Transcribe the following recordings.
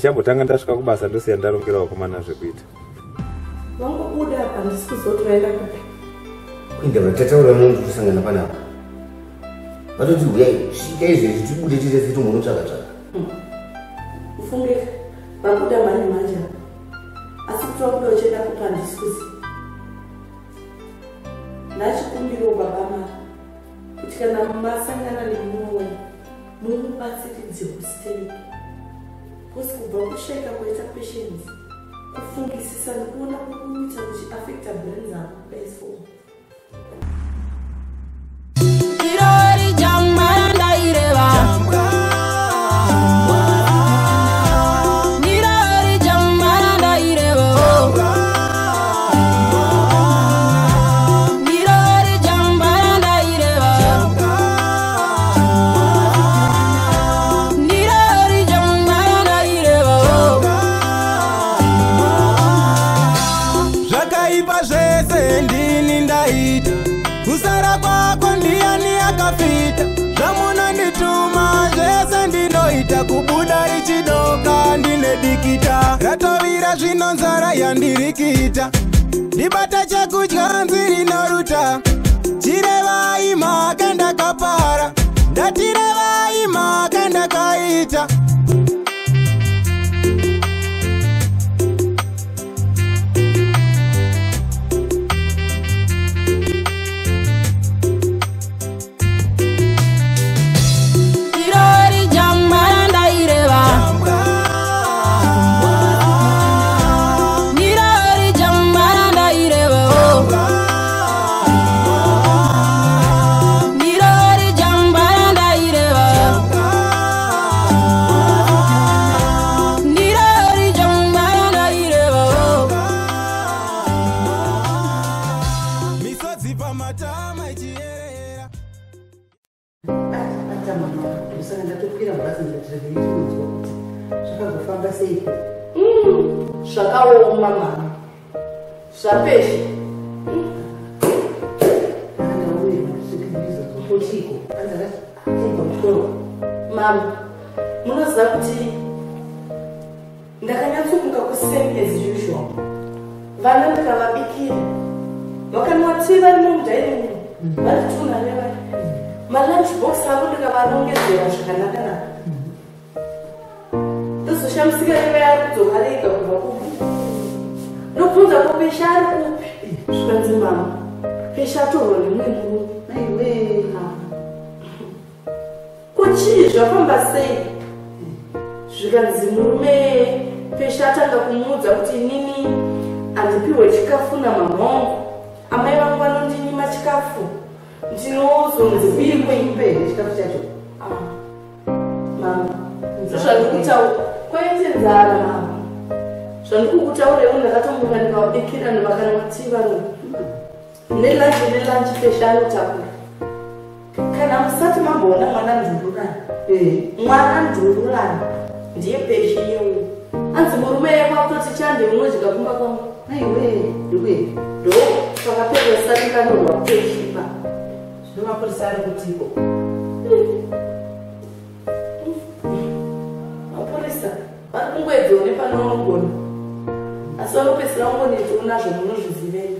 Chambotanga ndasvika kubasa ndosiya ndarongerawo kumana zvekuita. Wangobuda apa ndisikuzotoenda kupi? Kuenda vatataura munhu kusangana panapa. Vatoti uyai svika izvezvi tibude tite kuti munhu tsvaka-tsvaka. Ufunge vabuda mari manje. Asi kuti wabuda uchienda kupi handisikuzi. Ndachikumbiro baba mari kuti kana masangana nemuwe mumubatsiridze kusitereke. Kosi kubva kusheka kwaita patience kufungisisa nekuona kukuita kuti affecta brain dzako peso. Irori jamba ndaireva Irori jamba ndaireva Irori jamba ndaireva Irori jamba ndaireva Zvakaipa zvese ndini ndaita kusara kwako ndiani akapita zvamunandituma zvese ndinoita kubuda richidoka ndine dikita ratovira zvino nzara yandirikita ndibata chekudya nziri noruta chirevai mhaka ndakapara ndatirevai mhaka ndakaita Zvakaoma mama. Zvapeshi. Mama, munoziva kuti ndakanyatsomuka kusame as usual. Vana ndikavabikira. Vakanwati vari mumudhaini vari tuna nevari. Malunch box avo ndikavarongedzera zvakanaka. Ndozoshamsika nevayari kudzoka rega kubva kupi. Ndobvunza ko Pesha ari kupi? Zvikanzi mama, Pesha atorwa nemumwe murume. Aiwe. Kuchii zvafamba sei? Zvikanzi murume Pesha atanga kumuudza kuti inini handipiwe chikafu namamhongo. Amai vangu vanondinyima chikafu. Ndinozonzi kuimbe chikafu chacho. Mama, zvandikutaura kwaite nzara mama. Zvandikukutauraiwo ndakatomboka ndikavabikira nevakanwati vanhu. Nelanchi Pesha anotakura. Kana musati mamboona mwana ndururani. Mwana ndururani ndiye Pesha iyewo. Anzi murume yekwakutoti chande unodya kumba kwangu. Aiwe, ndo pakapedza sati kanorwa Pesha. Zvino mapurisa ari kutiko. Mapurisa vari kungoedzawo nepanonogona. Asi vanopedzisira kungoneti unazvo munozvizivei.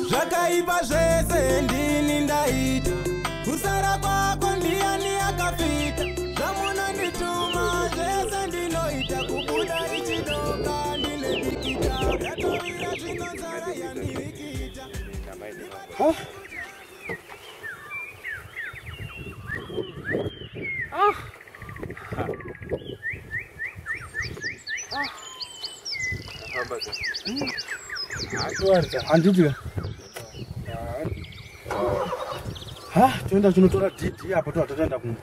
Zvakaipa zvese ndini ndaita, kusara kwako ndiani akapita, zvamunandituma zvese ndinoita, kubuda ichidoka ndine dikita, yatovira zvinonzara yandirikita. Handiti toenda tinotora DD apa tataenda kumba.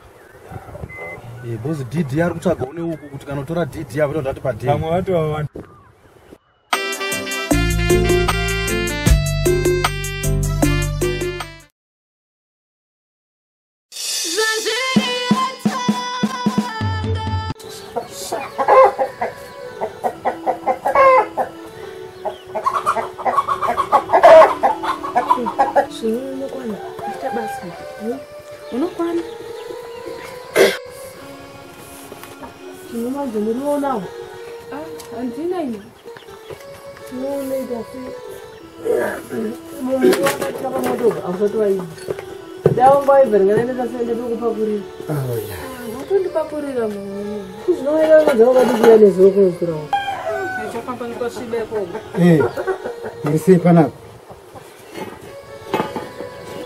Bosi DD ari kutsvaga une uku kuti kana utora DD apa todati padini. Pamwe watova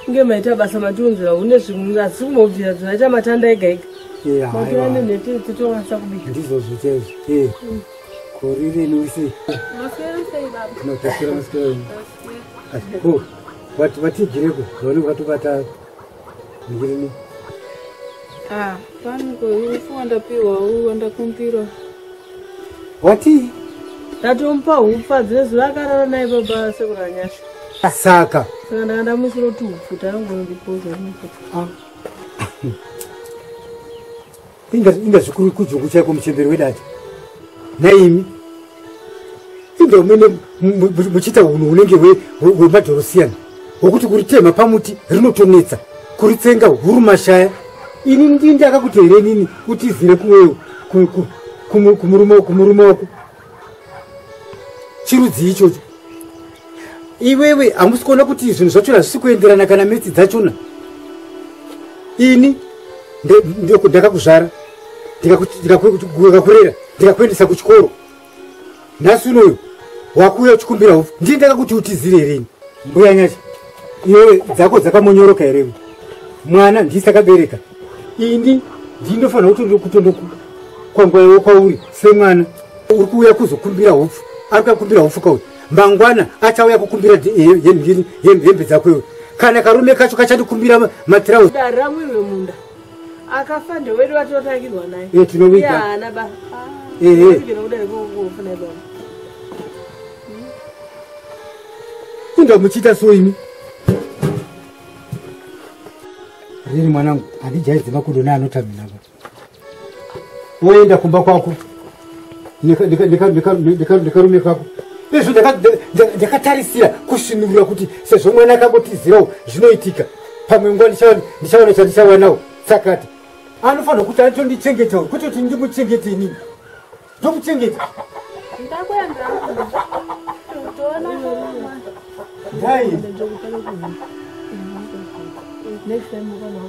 ngemaita basa matunzira une zvinhu asi kumobvira zvinoita matanda ega ega matirane nete titonasa kubika ndizvo zvichaizvo korire noise notasira masikero vatigireko vaone vatobata ndirini paniko ifu wandapiwa wandakumbira wati ndatomupa hupfa dzine zuva akarara naye baba sekuranyasha saka ndakanda musoro tuupfuta angondipoza inga zvikuru kujungu chaiko muchemberi wedati naimi inga umene muchiita unhu unenge hwemadhorosiyana hwokuti kuritema pamuti rinotonetsa kuritsenga huru mashaya ini ndindi akakuteere nini utizire kumweyo kumurume wako chirudzi ichocho iwewe hamusi kuona kuti zvinhu zvachona zvisi kuenderana kana metsi dzachona ini ndakakuzvara ndikakurera ndikakuendesa kuchikoro nhasi unoyo wakuuya uchikumbira hupfu ndii ndakakuti utizire hereni mbuya nyacha iwewe dzako dzakamonyoroka herewe mwana ndisi akabereka ini ndindofanira kutondokwanguaiwo kwauri semwana uri kuuya kuzokumbira hupfu ari kukumbira hupfu kauyu mangwana achauya kukumbira hembe dzako iwe kana karume kacho kachandikumbira matirauzi ramwirwe munda akafa ndewedu watotangirwa naye tinoita ana ba kunda muchiita so imi riri mwanangu handijaidzi makudo neanotaminaba woenda kumba kwako ndikarume kako izvo ndakatarisira kusvinurira kuti sezvo mwana akangotizirawo zvinoitika pamwe nguva ndichaona chandichawanawo sakati anofanira kuti atondichengetawo kuti kuti ndimuchengete inini ndomuchengeta ndaenda next time we're going to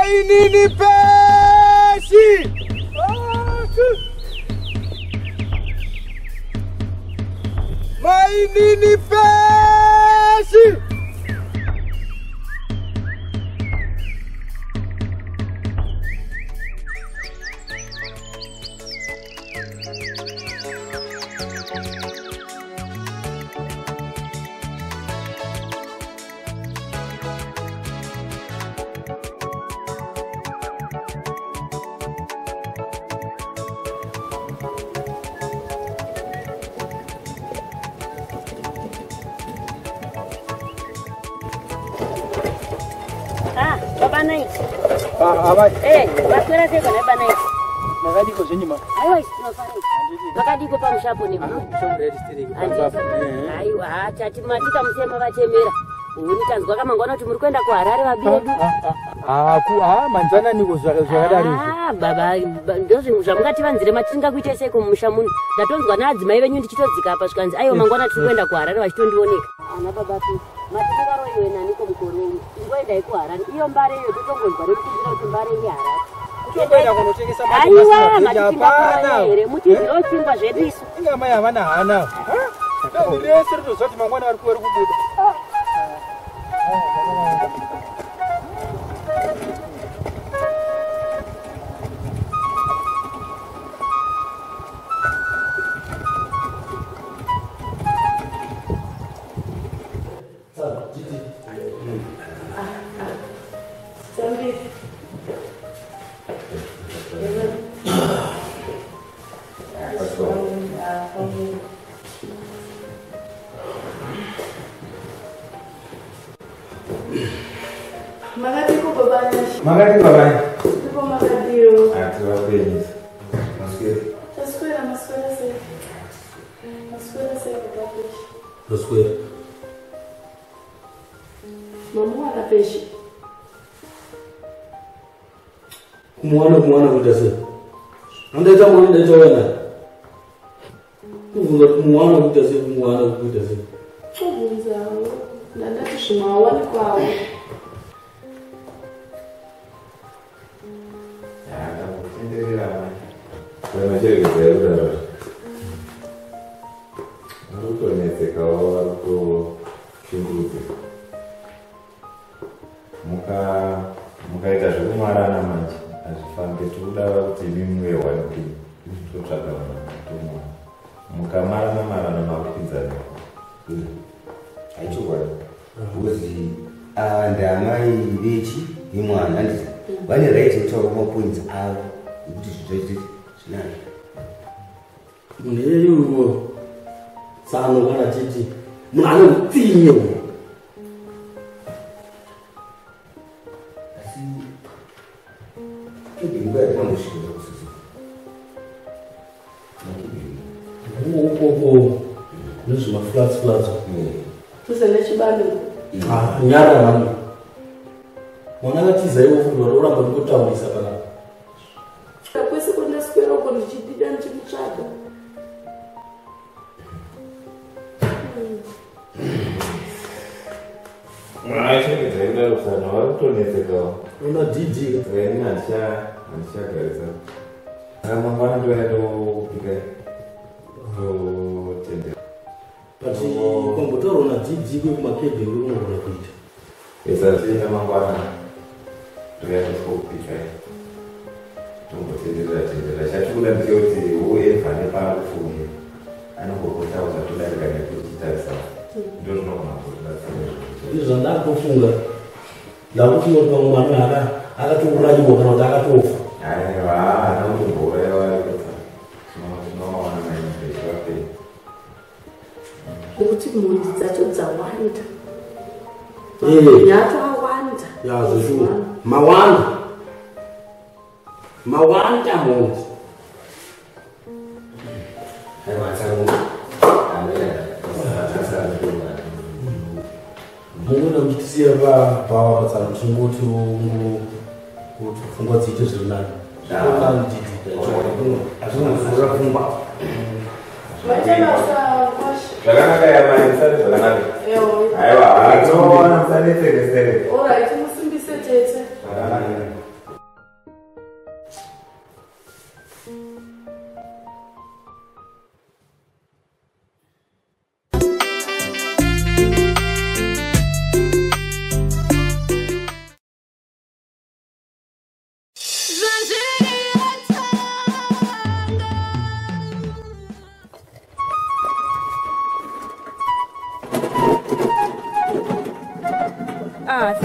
mainini peshi mainini peshi Baba Nai. Abai. Maswera seko na Baba Nai. Makadiko zvenyima. Aiwa isinofara. Makadiko pamushapo ne baba. Aiwa tati matika musema vachemera. Unikanzwa kamangwana kuti muri kuenda kuHarare vabiredu. Manzana niko zvakadaro. Baba ndozvinhu zvamungativanzire matinga kuita seko mumusha muno. Ndatonzwa naadzimai venyu ndichitodzika apa zvikanzi aiwa mangwana tiri kuenda kuHarare vachitondioneka. Ana baba tu. Matinga roiwe naniko mukore uyu. Ngoendai kuHarare. Iyo mbare iyo totongonzwa nekutingira kuti mbare yeHarare. Kutoenda kunotengesa aiwa matinga here mutizvirotsingwa zvedu isu. Inga mai havana hana. Rese rinozoti mangwana vari kubuda. Makati babai. Tipo makadiro. Atiwa kwenye. Maswera se. Maswera se baba. Maswera. Mama ana peixe. Kumwana kuita se. Andaita mwana ndaita wana. Kuvuza kumwana kuita se. Kuvuza. Ndandati zvimawani kwawo. Mukaita zvekumwarana manje hazvifambi tikuda kuti mimwe wani totsvaka mutumwa mukamarana makupinzana aichokwadi uzi ndamai vechi nemwana handiti vane right yekutaura mapoints avo ekuti zvizoititi zvinazvo munhu tsano kana titi munhu ane utsinye asi kibinga rikamusvika kusisi ukoko nezvemaflats tuzene chibalo nyara vanhu mwana akatiza iwo fundo oramba ndikutaurisa panapa kwese kundaswera uko ndichidida ndichimutsvaga mwaachengedza kudarusana vari kutonetsekawo una didi ini handichagarisa mangwana ndoenda kupika tende pati kombotaura una didi kwekumakebhe unogona kuita esasina mangwana ndoenda kupika tombotenderera chatikuda ndechekuti uevhane pakufunge anongokotauza todarika nekuchitarisa ndo zvinogona kutodatsira izvandatofunga ndakuti pamwe mwana akatourayiwa kana kuti akatofa aiwa hana kutombourayiwa tinoona maizvapei nekuti mhundi dzacho dzawanda yacho awanda yazveshuwa mawanda mhundi mungoda kuchitisiya pawa patsana tingoti kuti pfungwa dziite zviri nani azvinomuvhura pfungwa zvakanaka yamaisari zvakanaka aiwa atinoona musanetsekesere orit musimbise tete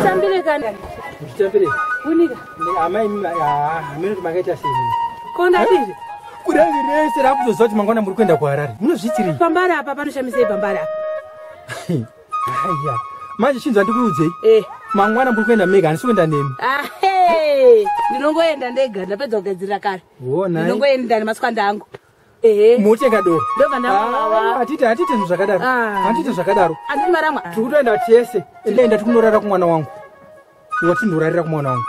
Sambile kana. Chambele. Unika. Amai amene makaita sei. Konda tiri. Kudai rese rakuzozoti mangwana muri kuenda kuHarare. Munozvitiri. Pambara apa panoshamisa pambara. Haya. Manje chinzwa ndikuudze. Mangwana muri kuenda mega ndisi kuenda nemi. Ndinongoenda ndega ndapedza kugadzirira kare. Wona. Ndinongoenda nemaswanda angu. Mutenga doro. Ndobva ndava. Atite zvakadaro. Atite zvakadaro. Andini maramwa. Tikutoenda tese. Enda tikunorara kumwana wangu. Wati ndorarira kumwana wangu.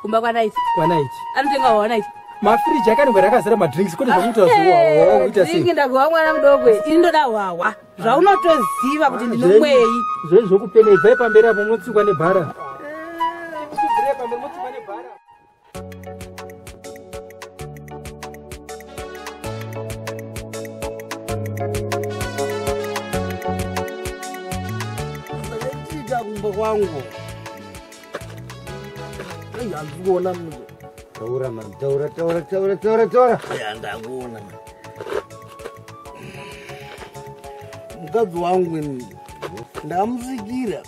Kumba kwanaiti. Kwanaiti. Anotenga wanaiti. Mafriji akanongwa rakazara madrinks kuti zvakuita zuwa kuita sei. Ndingi ndakuwa mwana mudoko. Indoda wawa. Zvaunotoziva kuti ndinomwei. Zvezvo zvokupenedza pamberi apo motsukwa nebhara. Kuchibvira pamberi motsukwa nebhara. Kumba kwangu. Andikuona mno. Taura man, taura. Ndakuona. Mukadzi wangu ndamusikira.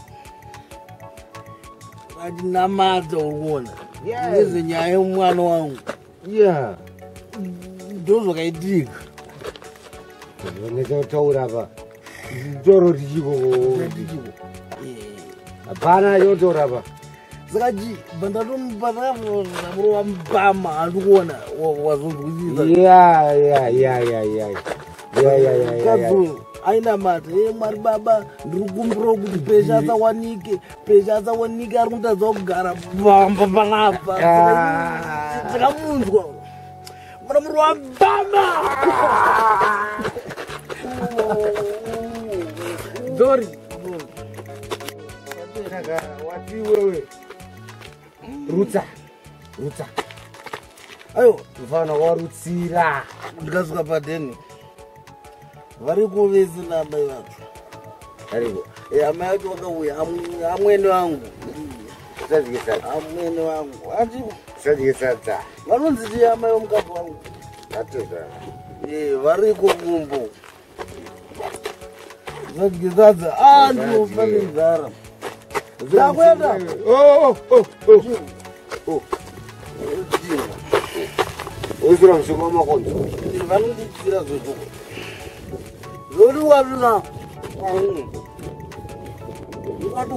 Ndinamata ukuona. Ngeze nyaya yomwana wangu. Yeah. Ndozvakaitika. Ndinotaura pa. Ndoro tichiko. Hapana yotaura pa. Sakaji bandatomubata murova mbama andikuona wazonzwisisa. Yeah. Aina mata Mwari baba ndiri kukumbira kuti pesha asawanike ari kutadza kugara pamba panapa. Takamunzwa mwana murova mbama. Dori. Wati wewe. Rutsa. Ayo, Mfana warutsira. ndikasvika padheni vari kuvesina amai vacho. Ariko. Amai vacho vakauya amwene wangu. Amwene wangu ati Sadza. vanonzi ti amai vomukadzi wangu. Atoda. Variko kumbo. Zadza ndinofane nzara. Ndakwenda. Uzura mshoma makonzo. Vanonditira zvozvo. Zoriwazvina. Ati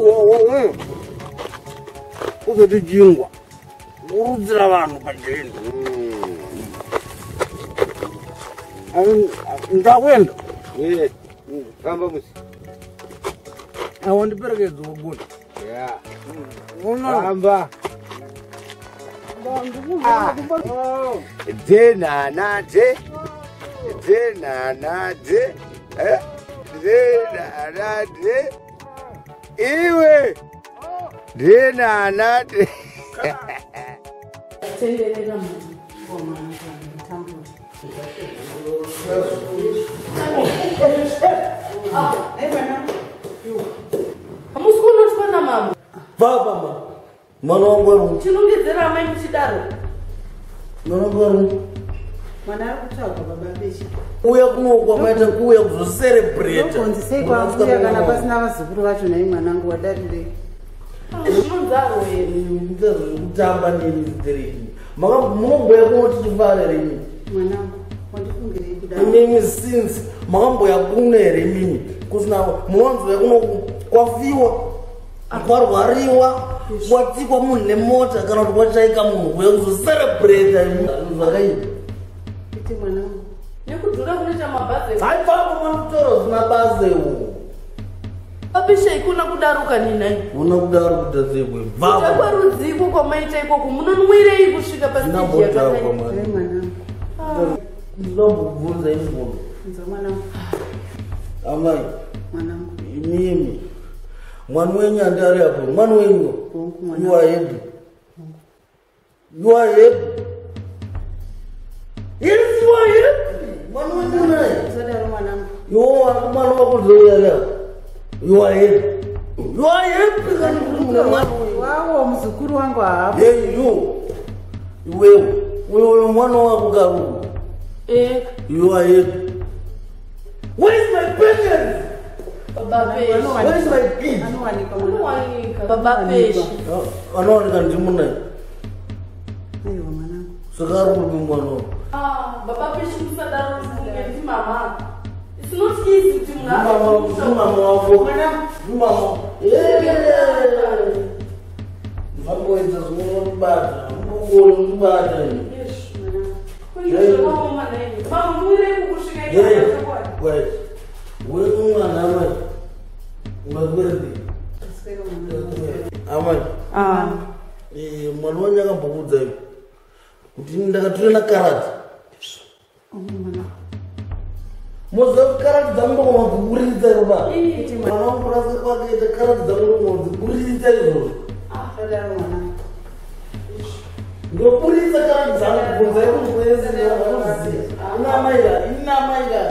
uzoti jingwa. Urudzira vanhu padheni. Ndakwenda. Famba musi. Awandiperekedza kubuda. Famba. Dzenanadze. Iwe. Dzenanadze. Tenderera ngoma ntambo. Amusikuna tsana mama. Baba mwana wangu ari Chinongedzera mai muchidaro. mwana wangu ari Mwana ari kutsvaga baba beshi. uya kunokwa maita kuuya kuzoserebreta. Konzisei kwakuya kana pasina vazukuru vacho nai mwanangu wadarirei. Munzaro yenu. Kutamba nini zitereki. Munomboya kunoti chivara rini. Mwanangu, wandifungirei kudaro. Mimi since makamboya kuno here mimi. Kusina munonzwa kuno kwafiwa. Kwarwariwa. Kwatsikwa munhu nemota kana kuti kwachaika munhu kuya kuzoserebreta zvakaipa. Kuti mwanangu. Nekudhura kunoita mabhazi. Haifamba manotoro zina bazewo. Apisha ikuna kudaruka ninai. Una kudaro kutadzekwe. Chakwa rudziko kwamaita ikoko munonwirei kusvika pasiteji yakadai. Mwanangu. Ndinobvunza imvunzo. Mwanangu. Amai. Mwanangu. Mimi. Mwana wenyu andari apo. Mwana wenyu. You are happy. You are happy. Yes, you are happy. Mwana wenyu naye. Sadaro mwanangu. Yo, mwana wako zoya leo. You are happy. You are happy kana kuti mwana. Wawo muzukuru wangu hapo. Hey you. Wewe mwana wako karuku. You are happy. Where is my pension? Where is my kid? Baba Peshi. Anowanika ndimunai saka ari kurume mwana Baba Peshi musadaro ndi mama. It's not easy to mama wako mama vakoedza zvinobata mbongolibata weumwana amai ungakuerei amai mwana wanyu akambokuudzai kuti ndakatorena karati moziva karati dzamudokoma dzikuburirisa iroba mwana wamurasa kwakaita karati dzamudokoma dzikuburirisa izvozvo ndoburirisa karati dzangu kubvunzai kuzvikueziaanoziva inamaira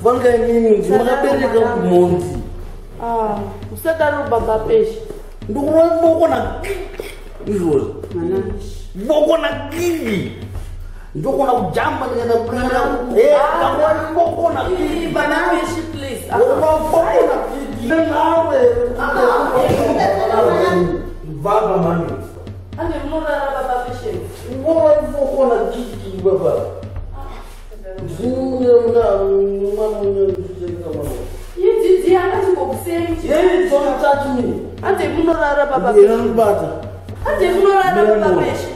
vanga inini ndimakabereka kumonzi usadaro Baba Peshi. ndikuva bokona izvozvo bokona kiki ndokona kujamba ndikaenda kuiabokona Baba Peshi, please. bokona kiki nawe vaba mami Ande munorara Baba Peshi. bokona kiki baba Idzidzi akachikokusemi. Don't touch me. Ande munorara Baba Peshi. Ande munorara Baba Peshi.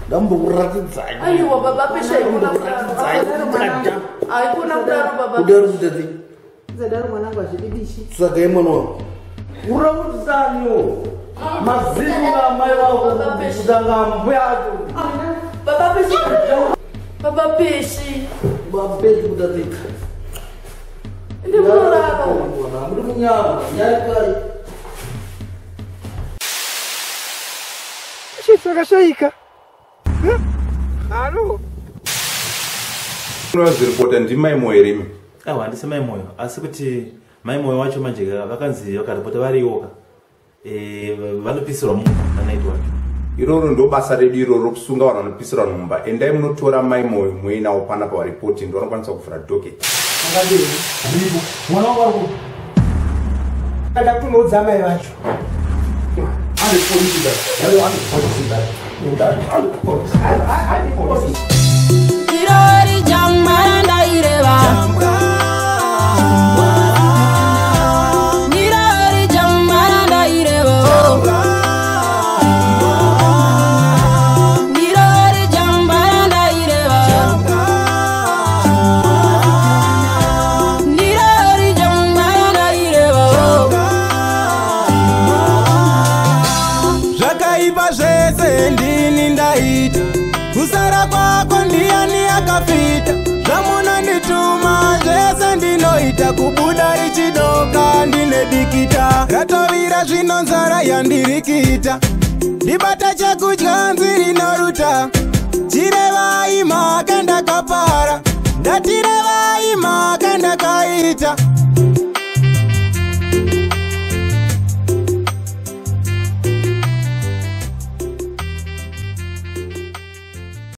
ndambokuratidzai Aiwa Baba Peshi aikona kudaro Baba Peshi. kudaro kutati saka imwana wangu ura kutitaniwo mazino amai vako kutanga mbuya acho Baba Peshi. Baba Peshi. babeji kutati Ande munorara. muri kunyama nyarikari Chakashaika. Halo. Unoziripota ndimai moyo rimi. Awa handisi mai moyo asi kuti mai moyo wacho manje vakanzi vakaripota variyoka vanopisirwa mumba kanaitwa wacho Iroro ndo basa redu iroro kusunga vanhu vanopisirwa mumba. Endai munotora mai moyo muinawo panapa waripoti ndo vanokwanisa kuvhura docket. Mwana wangu. Kada kunodza mai vacho. Ari polisi da. Irori jambaranda ireva. Irori jambaranda ireva. Irori jambaranda ireva. Irori jambaranda ireva. Zvakaipa zvese ndini ndaita, kusara kwako ndiani akafita. Zvamunondituma zvese ndinoita, kubuda richidoka ndine dikita. Ratovira zvino nzara yandirikita, ndibata chekudya nziri noruta. Chirevai mhaka ndakapara, ndatirevai mhaka ndakaita.